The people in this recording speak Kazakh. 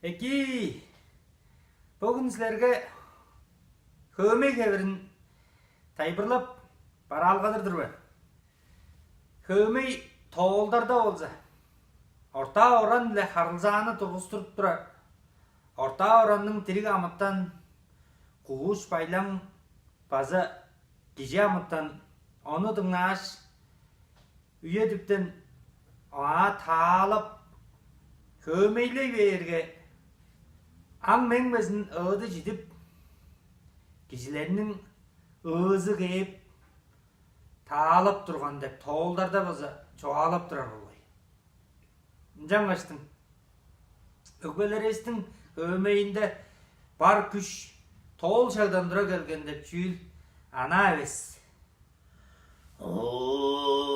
Эки, бүгін сілерге көмей кәбірін тайбырлап бара алғадырдыр бі. Көмей тоғылдарда олза. Орта оран ле харылзаны тұрғыстырып тұрар. Орта оранның тірігі амыттан қуғыш байлаң базы кеже амыттан оны дыңаш үйе дүптен аға таалып көмейлей берге аң мәңмесін өді жидіп кежелерінің өзі кейіп таалып тұрған деп тоғылдарда базы çoğalып тұрар олай. Жаңғаштың өкбелерестің өмейінде бар күш тоғыл шағдандыра келген деп чүйіл ана әвес. О